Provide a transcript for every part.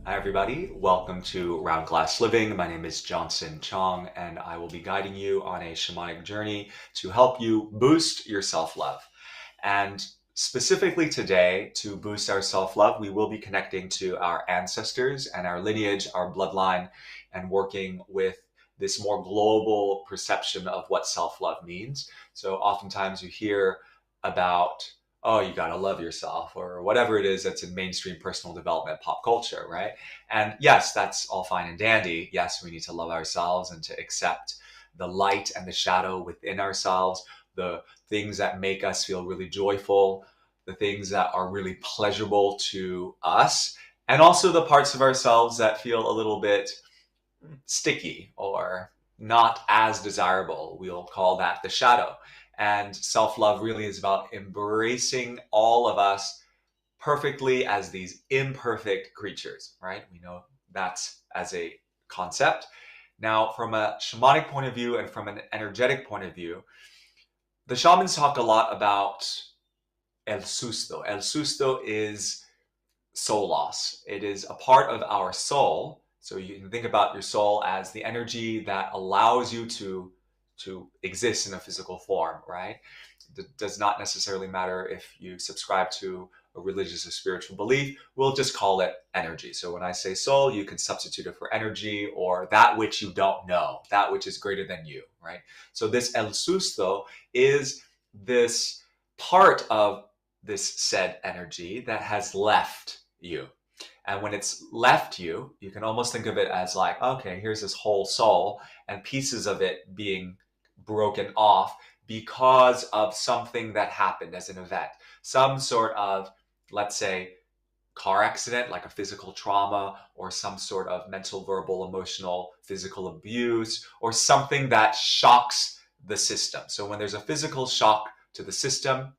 Hi, everybody. Welcome to Round Glass Living. My name is Chong, and I will be guiding you on a shamanic journey to help you boost your self love. And specifically today, to boost our self love, we will be connecting to our ancestors and our lineage, our bloodline, and working with this more global perception of what self love means. So, oftentimes you hear about, oh, you got to love yourself, or whatever it is that's in mainstream personal development pop culture, right? And yes, that's all fine and dandy. Yes, we need to love ourselves and to accept the light and the shadow within ourselves, the things that make us feel really joyful, the things that are really pleasurable to us, and also the parts of ourselves that feel a little bit sticky or not as desirable. We'll call that the shadow. And self love really is about embracing all of us perfectly as these imperfect creatures, right? We know that's as a concept. Now, from a shamanic point of view and from an energetic point of view, the shamans talk a lot about el susto. El susto is soul loss. It is a part of our soul. So you can think about your soul as the energy that allows you to exist in a physical form, right? It does not necessarily matter if you subscribe to a religious or spiritual belief. We'll just call it energy. So when I say soul, you can substitute it for energy or that which you don't know, that which is greater than you, right? So this el susto is this part of this said energy that has left you. And when it's left you, you can almost think of it as like, okay, here's this whole soul and pieces of it being broken off because of something that happened as an event. Some sort of, let's say, car accident, like a physical trauma, or some sort of mental, verbal, emotional, physical abuse, or something that shocks the system. So when there's a physical shock to the system,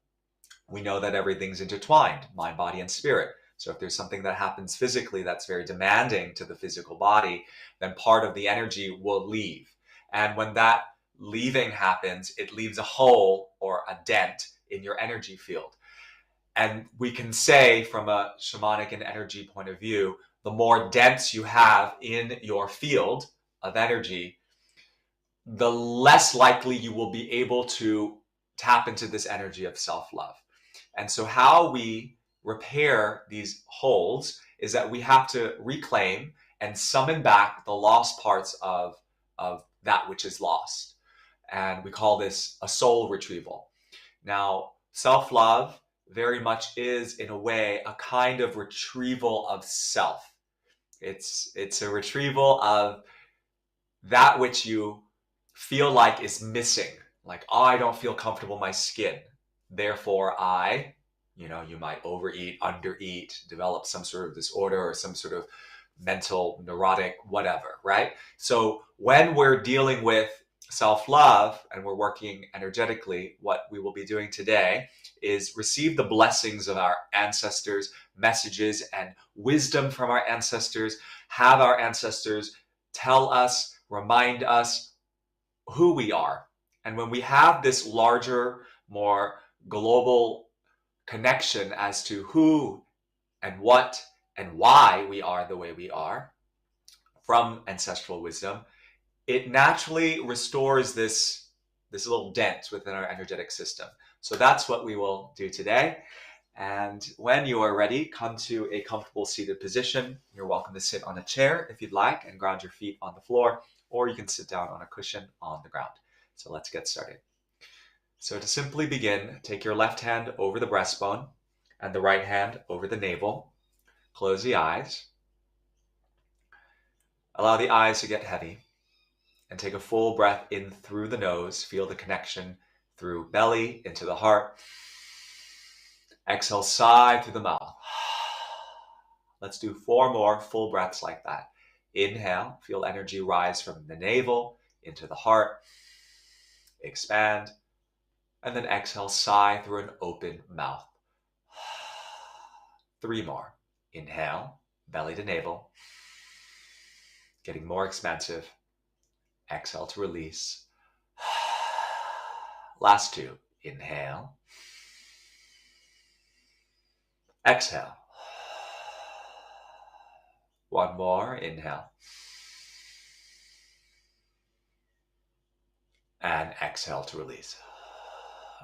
we know that everything's intertwined, mind, body, and spirit. So if there's something that happens physically that's very demanding to the physical body, then part of the energy will leave. And when that leaving happens, it leaves a hole or a dent in your energy field. And we can say, from a shamanic and energy point of view, the more dents you have in your field of energy, the less likely you will be able to tap into this energy of self love. And so, how we repair these holes is that we have to reclaim and summon back the lost parts of that which is lost. And we call this a soul retrieval. Now, self love very much is, in a way, a kind of retrieval of self. It's a retrieval of that which you feel like is missing. Like, oh, I don't feel comfortable in my skin. Therefore, you might overeat, undereat, develop some sort of disorder or some sort of mental, neurotic, whatever, right? So when we're dealing with self love and we're working energetically, what we will be doing today is receive the blessings of our ancestors, messages, and wisdom from our ancestors, have our ancestors tell us, remind us who we are. And when we have this larger, more global connection as to who and what and why we are the way we are from ancestral wisdom, it naturally restores this little dent within our energetic system. So that's what we will do today. And when you are ready, come to a comfortable seated position. You're welcome to sit on a chair if you'd like and ground your feet on the floor, or you can sit down on a cushion on the ground. So let's get started. So to simply begin, take your left hand over the breastbone and the right hand over the navel. Close the eyes. Allow the eyes to get heavy and take a full breath in through the nose. Feel the connection through belly into the heart. Exhale, sigh through the mouth. Let's do 4 more full breaths like that. Inhale, feel energy rise from the navel into the heart. Expand. And then exhale, sigh through an open mouth. 3 more. Inhale, belly to navel. Getting more expansive. Exhale to release. Last 2. Inhale. Exhale. One more, inhale. And exhale to release.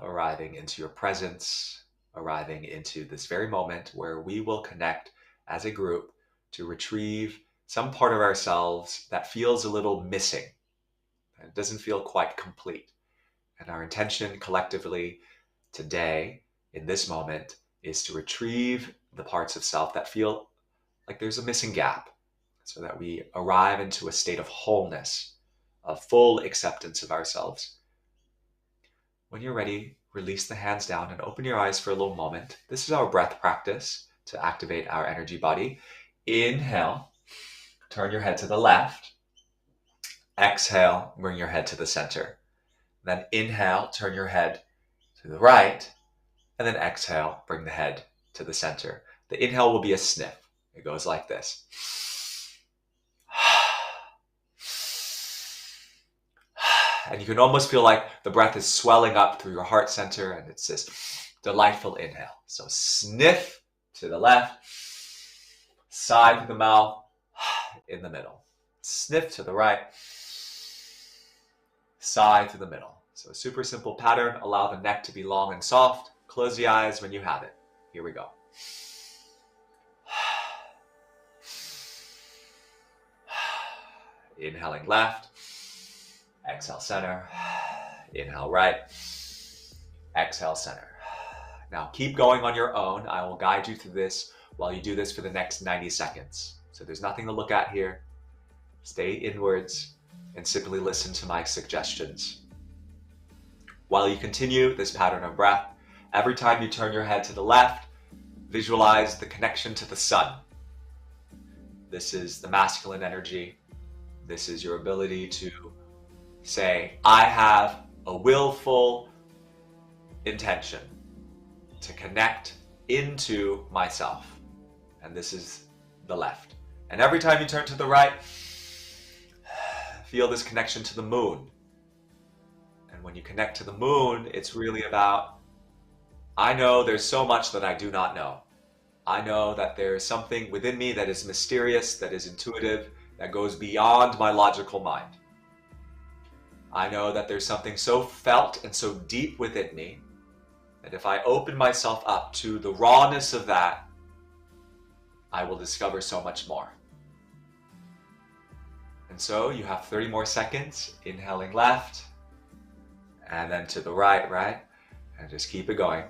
Arriving into your presence, arriving into this very moment where we will connect as a group to retrieve some part of ourselves that feels a little missing. It doesn't feel quite complete. And our intention collectively today, in this moment, is to retrieve the parts of self that feel like there's a missing gap, so that we arrive into a state of wholeness, of full acceptance of ourselves. When you're ready, release the hands down and open your eyes for a little moment. This is our breath practice to activate our energy body. Inhale, turn your head to the left. Exhale, bring your head to the center. Then inhale, turn your head to the right. And then exhale, bring the head to the center. The inhale will be a sniff. It goes like this. And you can almost feel like the breath is swelling up through your heart center, and it's this delightful inhale. So sniff to the left, sigh through the mouth, in the middle. Sniff to the right, sigh through the middle. So a super simple pattern. Allow the neck to be long and soft. Close the eyes when you have it. Here we go. Inhaling left, exhale center, inhale right, exhale center. Now keep going on your own. I will guide you through this while you do this for the next 90 seconds. So there's nothing to look at here. Stay inwards and simply listen to my suggestions. While you continue this pattern of breath, every time you turn your head to the left, visualize the connection to the sun. This is the masculine energy. This is your ability to say, I have a willful intention to connect into myself. And this is the left. And every time you turn to the right, feel this connection to the moon. And when you connect to the moon, it's really about, I know there's so much that I do not know. I know that there is something within me that is mysterious, that is intuitive, that goes beyond my logical mind. I know that there's something so felt and so deep within me that if I open myself up to the rawness of that, I will discover so much more. And so you have 30 more seconds, inhaling left, and then to the right, and just keep it going.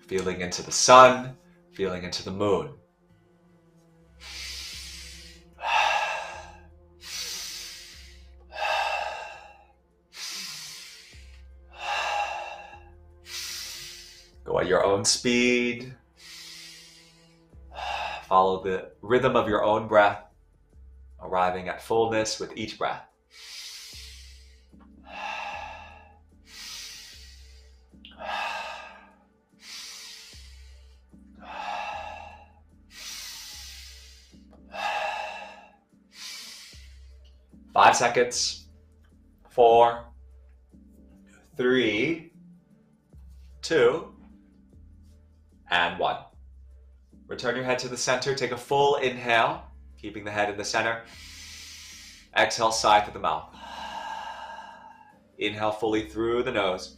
Feeling into the sun, feeling into the moon. Go at your own speed. Follow the rhythm of your own breath, arriving at fullness with each breath. Five seconds. 4, 3, 2, and 1. Return your head to the center. Take a full inhale, keeping the head in the center. Exhale, sigh through the mouth. Inhale fully through the nose.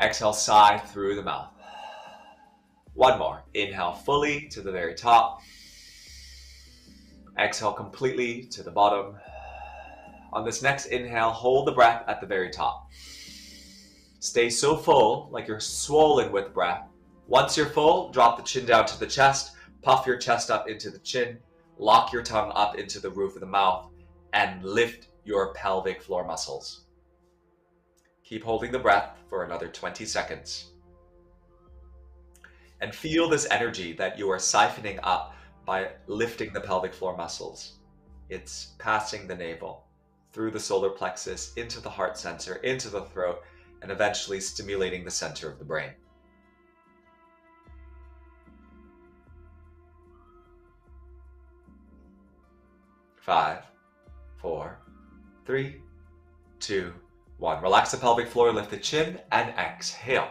Exhale, sigh through the mouth. One more. Inhale fully to the very top. Exhale completely to the bottom. On this next inhale, hold the breath at the very top. Stay so full, like you're swollen with breath. Once you're full, drop the chin down to the chest, puff your chest up into the chin, lock your tongue up into the roof of the mouth, and lift your pelvic floor muscles. Keep holding the breath for another 20 seconds. And feel this energy that you are siphoning up by lifting the pelvic floor muscles. It's passing the navel, through the solar plexus, into the heart center, into the throat, and eventually stimulating the center of the brain. 5, 4, 3, 2, 1. Relax the pelvic floor, lift the chin, and exhale.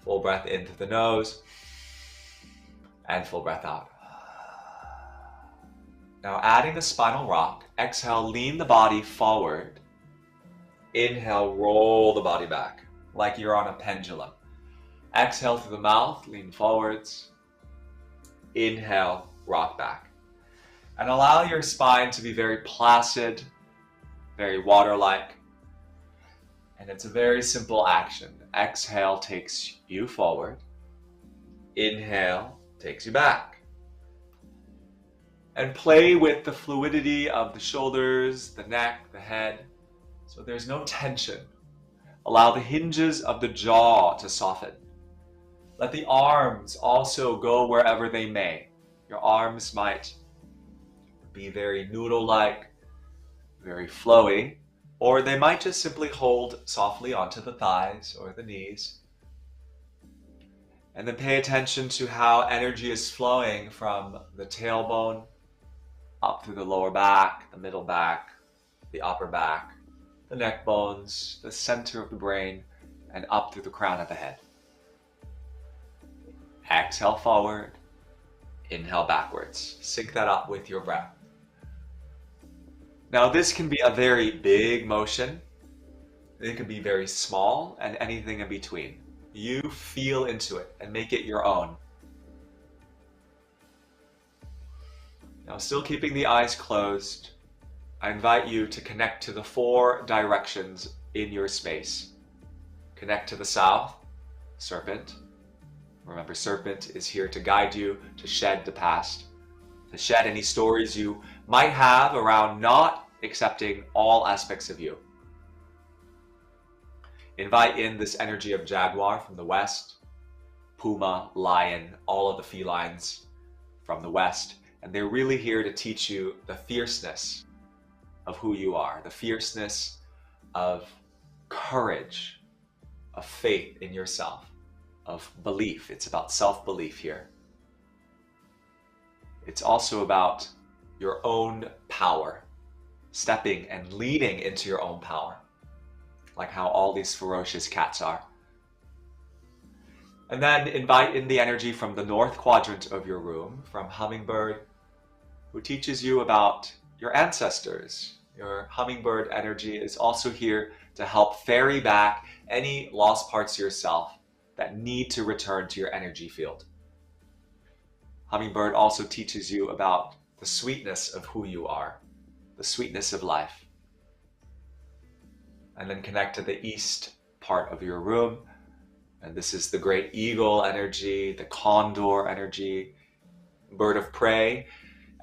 Full breath in through the nose, and full breath out. Now adding a spinal rock, exhale, lean the body forward. Inhale, roll the body back like you're on a pendulum. Exhale through the mouth, lean forwards. Inhale, rock back. And allow your spine to be very placid, very water-like. And it's a very simple action. Exhale takes you forward. Inhale takes you back. And play with the fluidity of the shoulders, the neck, the head, so there's no tension. Allow the hinges of the jaw to soften. Let the arms also go wherever they may. Your arms might be very noodle-like, very flowy, or they might just simply hold softly onto the thighs or the knees. And then pay attention to how energy is flowing from the tailbone up through the lower back, the middle back, the upper back, the neck bones, the center of the brain, and up through the crown of the head. Exhale forward, inhale backwards. Sync that up with your breath. Now this can be a very big motion. It can be very small, and anything in between. You feel into it and make it your own. Now still keeping the eyes closed, I invite you to connect to the 4 directions in your space. Connect to the south, Serpent. Remember, Serpent is here to guide you to shed the past, to shed any stories you might have around not accepting all aspects of you. Invite in this energy of Jaguar from the west, Puma, Lion, all of the felines from the west, and they're really here to teach you the fierceness of who you are, the fierceness of courage, of faith in yourself, of belief. It's about self-belief here. It's also about your own power, stepping and leading into your own power, like how all these ferocious cats are. And then invite in the energy from the north quadrant of your room, from Hummingbird, who teaches you about your ancestors. Your Hummingbird energy is also here to help ferry back any lost parts of yourself that need to return to your energy field. Hummingbird also teaches you about the sweetness of who you are, the sweetness of life. And then connect to the east part of your room. And this is the great eagle energy, the condor energy, bird of prey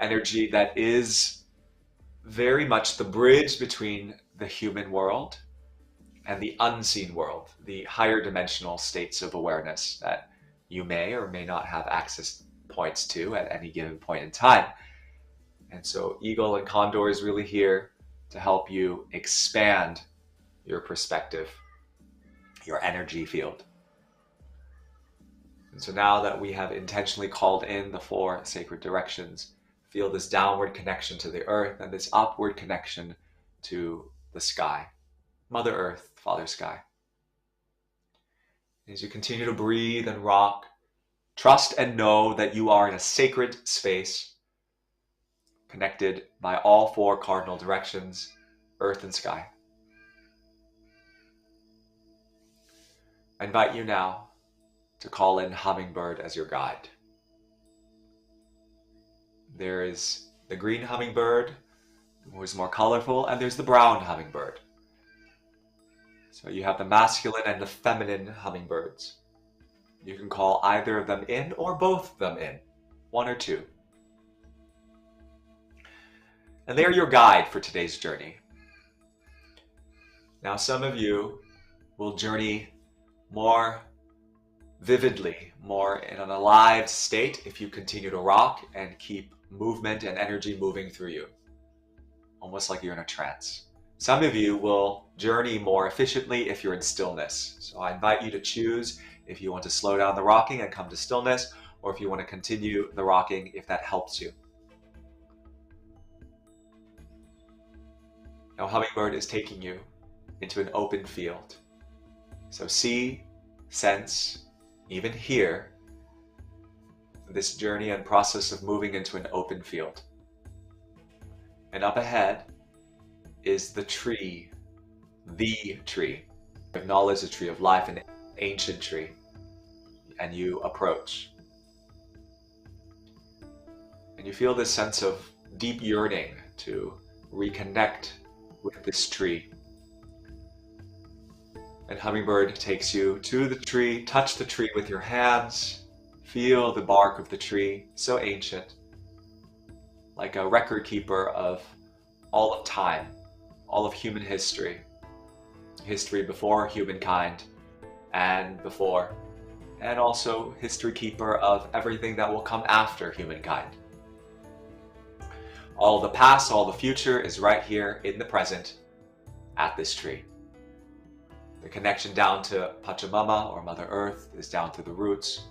energy that is very much the bridge between the human world and the unseen world, the higher dimensional states of awareness that you may or may not have access points to at any given point in time. And so eagle and condor is really here to help you expand your perspective, your energy field. And so now that we have intentionally called in the 4 sacred directions, feel this downward connection to the earth and this upward connection to the sky, Mother Earth, Father Sky. As you continue to breathe and rock, trust and know that you are in a sacred space, connected by all 4 cardinal directions, earth and sky. I invite you now to call in Hummingbird as your guide. There is the green hummingbird, who is more colorful, and there's the brown hummingbird. So you have the masculine and the feminine hummingbirds. You can call either of them in or both of them in, 1 or 2. And they're your guide for today's journey. Now some of you will journey more vividly, more in an alive state if you continue to rock and keep movement and energy moving through you, almost like you're in a trance. Some of you will journey more efficiently if you're in stillness. So I invite you to choose if you want to slow down the rocking and come to stillness, or if you want to continue the rocking if that helps you. Now Hummingbird is taking you into an open field. So see, sense, even hear this journey and process of moving into an open field. And up ahead is the tree. The tree. Acknowledge the tree of life, an ancient tree. And you approach. And you feel this sense of deep yearning to reconnect with this tree. And Hummingbird takes you to the tree. Touch the tree with your hands. Feel the bark of the tree, so ancient, like a record keeper of all of time, all of human history, history before humankind and before, and also history keeper of everything that will come after humankind. All the past, all the future is right here in the present at this tree. The connection down to Pachamama, or Mother Earth, is down to the roots.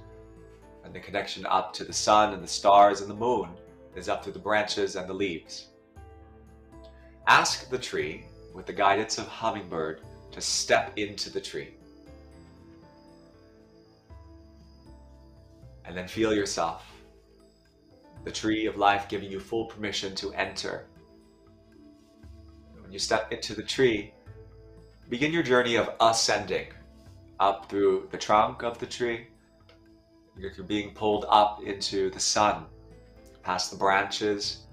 And the connection up to the sun and the stars and the moon is up to the branches and the leaves. Ask the tree, with the guidance of Hummingbird, to step into the tree. And then feel yourself, the tree of life, giving you full permission to enter. When you step into the tree, begin your journey of ascending up through the trunk of the tree. You're being pulled up into the sun, past the branches.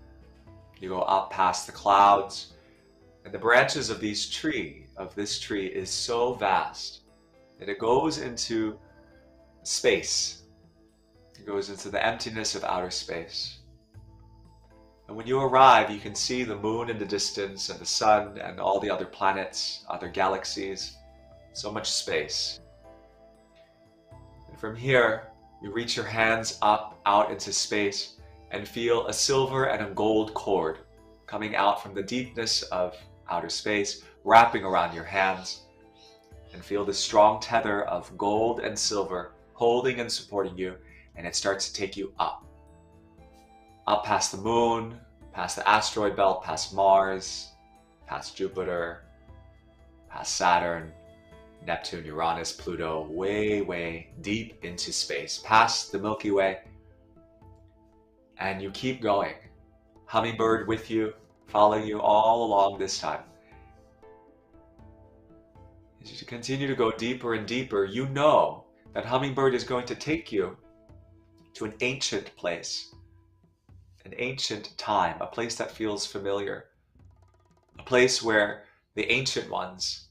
You go up past the clouds. And the branches of this tree is so vast that it goes into space. It goes into the emptiness of outer space. And when you arrive, you can see the moon in the distance and the sun and all the other planets, other galaxies, so much space. And from here, you reach your hands up out into space and feel a silver and a gold cord coming out from the deepness of outer space, wrapping around your hands, and feel the strong tether of gold and silver holding and supporting you, and it starts to take you up past the moon, past the asteroid belt, past Mars, past Jupiter, past Saturn, Neptune, Uranus, Pluto, way, way deep into space, past the Milky Way. And you keep going. Hummingbird with you, following you all along this time. As you continue to go deeper and deeper, you know that Hummingbird is going to take you to an ancient place, an ancient time, a place that feels familiar, a place where the ancient ones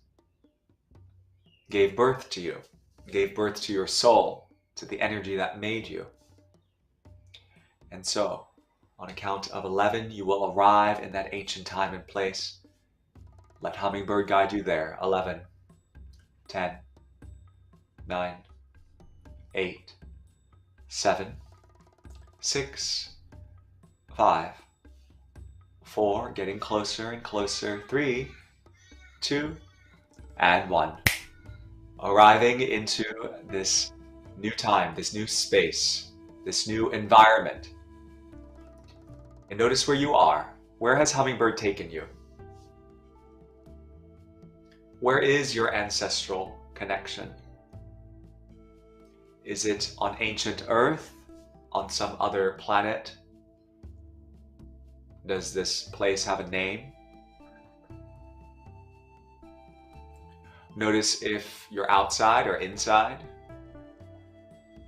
gave birth to you, gave birth to your soul, to the energy that made you. And so, on a count of 11, you will arrive in that ancient time and place. Let Hummingbird guide you there. 11, 10, 9, 8, 7, 6, 5, 4, getting closer and closer, 3, 2, and 1. Arriving into this new time, this new space, this new environment. And notice where you are. Where has Hummingbird taken you? Where is your ancestral connection? Is it on ancient Earth? On some other planet? Does this place have a name? Notice if you're outside or inside.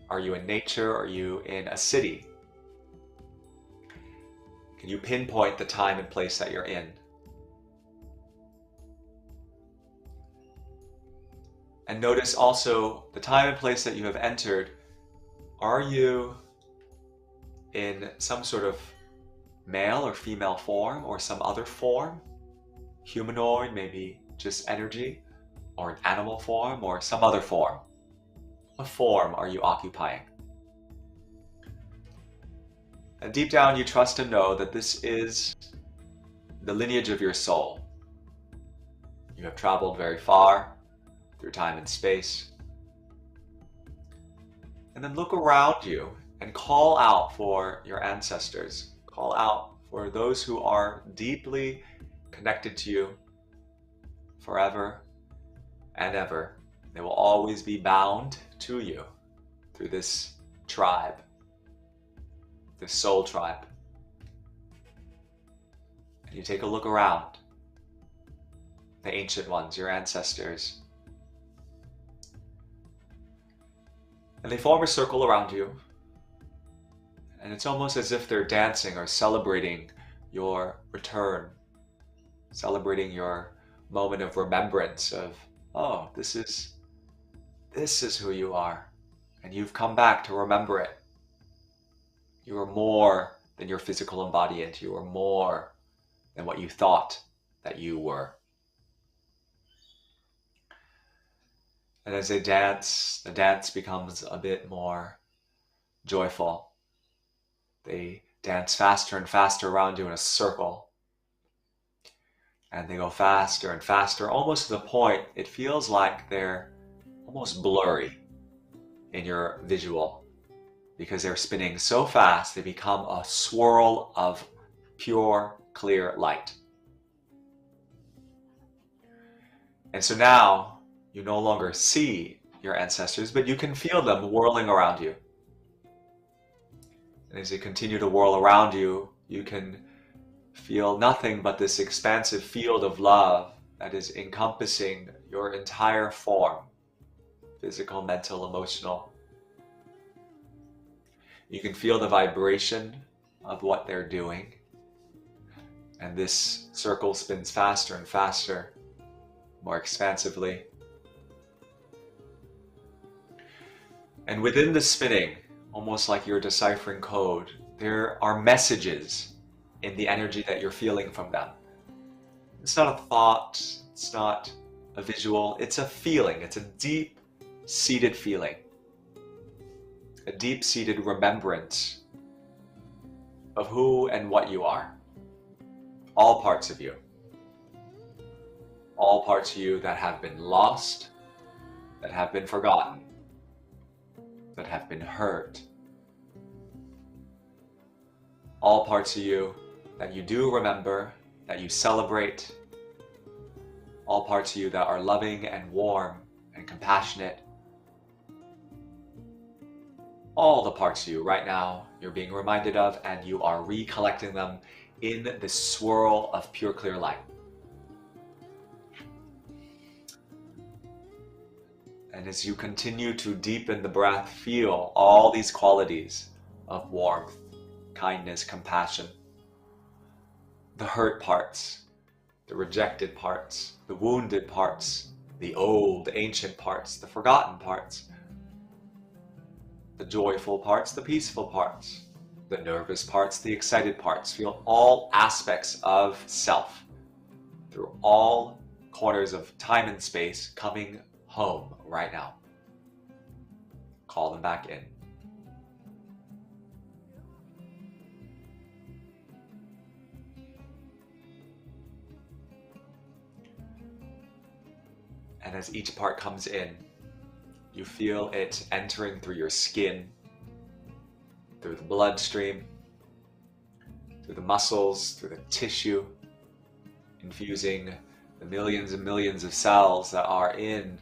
Are you in nature? Are you in a city? Can you pinpoint the time and place that you're in? And notice also the time and place that you have entered. Are you in some sort of male or female form or some other form? Humanoid, maybe just energy, or an animal form or some other form? What form are you occupying? And deep down you trust and know that this is the lineage of your soul. You have traveled very far through time and space. And then look around you and call out for your ancestors. Call out for those who are deeply connected to you forever and ever. They will always be bound to you through this tribe, this soul tribe. You take a look around. The ancient ones, your ancestors. And they form a circle around you. And it's almost as if they're dancing or celebrating your return. Celebrating your moment of remembrance of, oh, this is who you are. And you've come back to remember it. You are more than your physical embodiment. You are more than what you thought that you were. And as they dance, the dance becomes a bit more joyful. They dance faster and faster around you in a circle. And they go faster and faster, almost to the point it feels like they're almost blurry in your visual, because they're spinning so fast they become a swirl of pure, clear light. And so now you no longer see your ancestors, but you can feel them whirling around you. And as they continue to whirl around you, you can feel nothing but this expansive field of love that is encompassing your entire form, physical, mental, emotional. You can feel the vibration of what they're doing. And this circle spins faster and faster, more expansively. And within the spinning, almost like you're deciphering code, there are messages in the energy that you're feeling from them. It's not a thought, it's not a visual, it's a feeling. It's a deep-seated feeling, a deep-seated remembrance of who and what you are. All parts of you. All parts of you that have been lost, that have been forgotten, that have been hurt. All parts of you that you do remember, that you celebrate. All parts of you that are loving and warm and compassionate. All the parts of you right now you're being reminded of, and you are recollecting them in this swirl of pure clear light. And as you continue to deepen the breath, feel all these qualities of warmth, kindness, compassion. The hurt parts, the rejected parts, the wounded parts, the old, ancient parts, the forgotten parts, the joyful parts, the peaceful parts, the nervous parts, the excited parts. Feel all aspects of self through all corners of time and space coming home right now. Call them back in. And as each part comes in, you feel it entering through your skin, through the bloodstream, through the muscles, through the tissue, infusing the millions and millions of cells that are in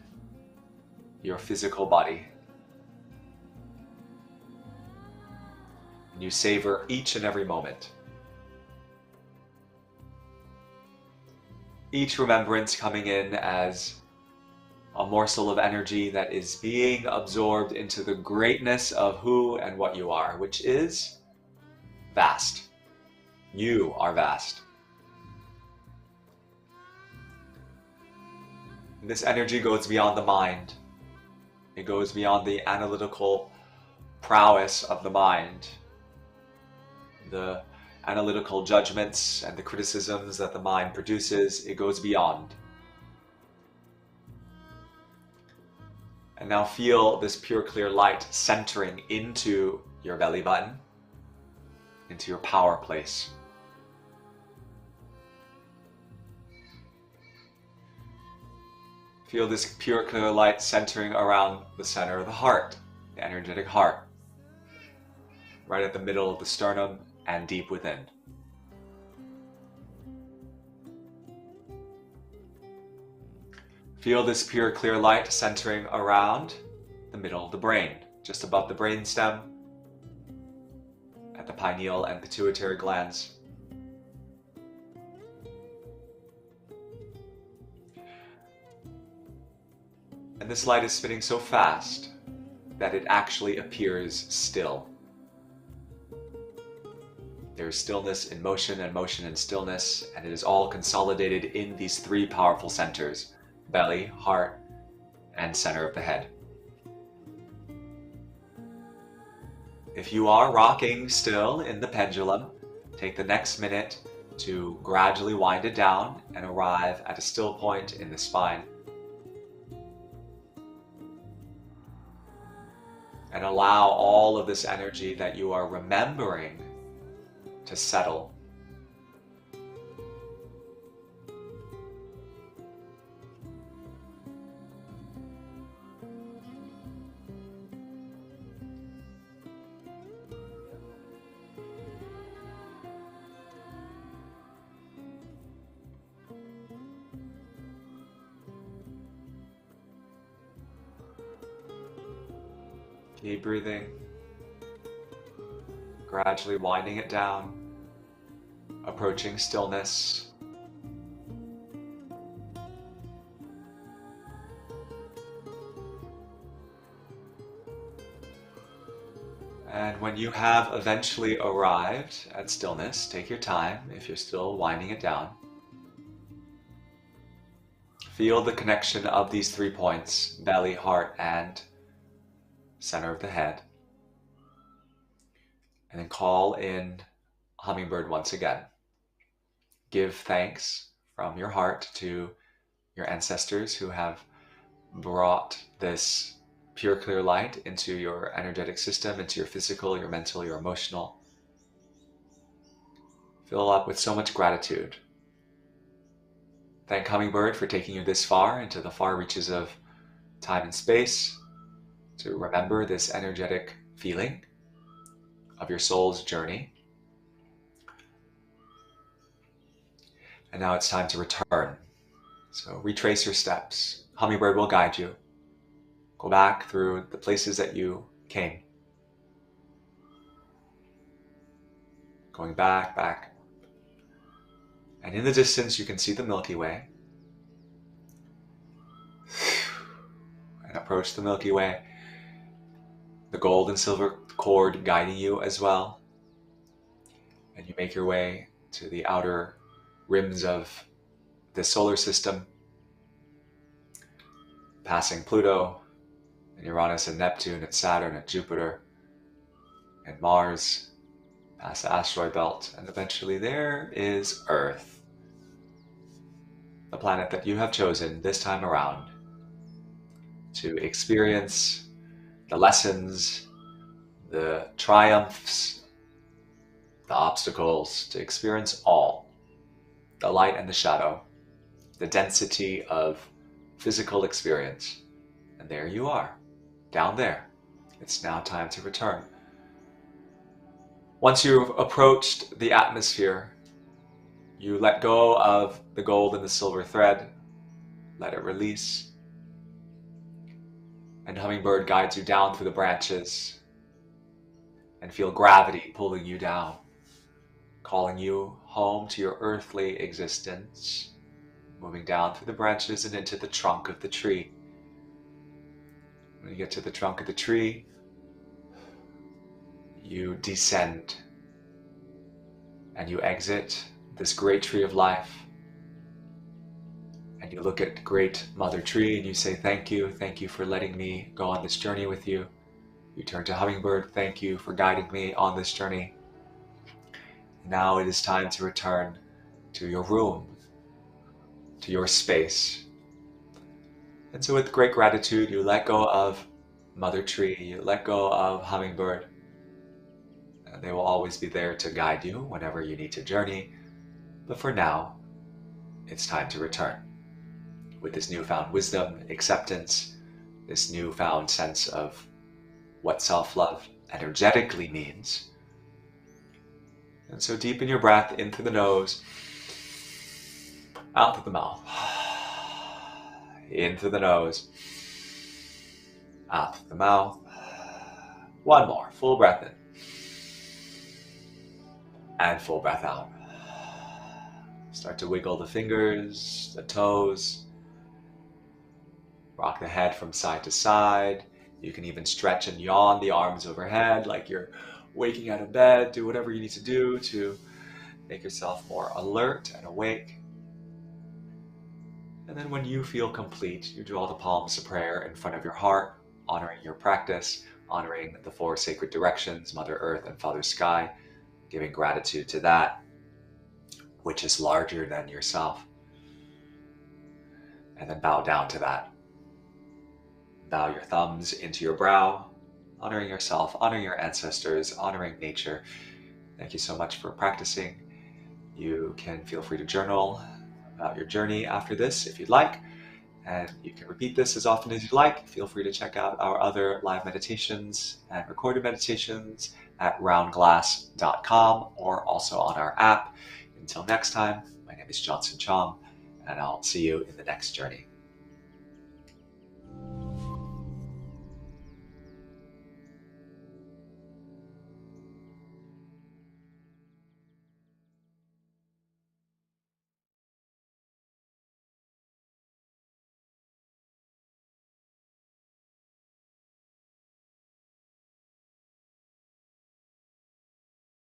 your physical body. And you savor each and every moment. Each remembrance coming in as a morsel of energy that is being absorbed into the greatness of who and what you are, which is vast. You are vast. And this energy goes beyond the mind. It goes beyond the analytical prowess of the mind, the analytical judgments and the criticisms that the mind produces. It goes beyond. And now feel this pure clear light centering into your belly button, into your power place. Feel this pure clear light centering around the center of the heart, the energetic heart, right at the middle of the sternum and deep within. Feel this pure clear light centering around the middle of the brain, just above the brainstem, at the pineal and pituitary glands. And this light is spinning so fast that it actually appears still. There is stillness in motion and motion in stillness, and it is all consolidated in these three powerful centers: belly, heart, and center of the head. If you are rocking still in the pendulum, take the next minute to gradually wind it down and arrive at a still point in the spine. And allow all of this energy that you are remembering to settle. Keep breathing, gradually winding it down, approaching stillness. And when you have eventually arrived at stillness, take your time if you're still winding it down. Feel the connection of these 3 points: belly, heart, and center of the head. And then call in hummingbird once again. Give thanks from your heart to your ancestors who have brought this pure, clear light into your energetic system, into your physical, your mental, your emotional. Fill up with so much gratitude. Thank Hummingbird for taking you this far into the far reaches of time and space to remember this energetic feeling of your soul's journey. And now it's time to return. So retrace your steps. Hummingbird will guide you. Go back through the places that you came. Going back. And in the distance, you can see the Milky Way. And approach the Milky Way. The gold and silver cord guiding you as well. And you make your way to the outer rims of the solar system, passing Pluto and Uranus and Neptune and Saturn and Jupiter and Mars, past the asteroid belt, and eventually there is Earth, the planet that you have chosen this time around to experience the lessons, the triumphs, the obstacles, to experience all, the light and the shadow, the density of physical experience. And there you are, down there. It's now time to return. Once you've approached the atmosphere, you let go of the gold and the silver thread, let it release, and Hummingbird guides you down through the branches and feel gravity pulling you down, calling you home to your earthly existence, moving down through the branches and into the trunk of the tree. When you get to the trunk of the tree, you descend and you exit this great tree of life. And you look at great Mother Tree and you say, thank you for letting me go on this journey with you. You turn to Hummingbird, thank you for guiding me on this journey. Now it is time to return to your room, to your space. And so with great gratitude, you let go of Mother Tree, you let go of Hummingbird. And they will always be there to guide you whenever you need to journey. But for now, it's time to return. With this newfound wisdom, acceptance, this newfound sense of what self-love energetically means. And so deepen your breath in through the nose, out through the mouth. In through the nose, out through the mouth. One more, full breath in. And full breath out. Start to wiggle the fingers, the toes. Rock the head from side to side. You can even stretch and yawn the arms overhead like you're waking out of bed. Do whatever you need to do to make yourself more alert and awake. And then when you feel complete, you draw the palms of prayer in front of your heart, honoring your practice, honoring the four sacred directions, Mother Earth and Father Sky, giving gratitude to that, which is larger than yourself. And then bow down to that. Bow your thumbs into your brow, honoring yourself, honoring your ancestors, honoring nature. Thank you so much for practicing. You can feel free to journal about your journey after this if you'd like, and you can repeat this as often as you'd like. Feel free to check out our other live meditations and recorded meditations at roundglass.com or also on our app. Until next time, my name is Johnson Chong, and I'll see you in the next journey.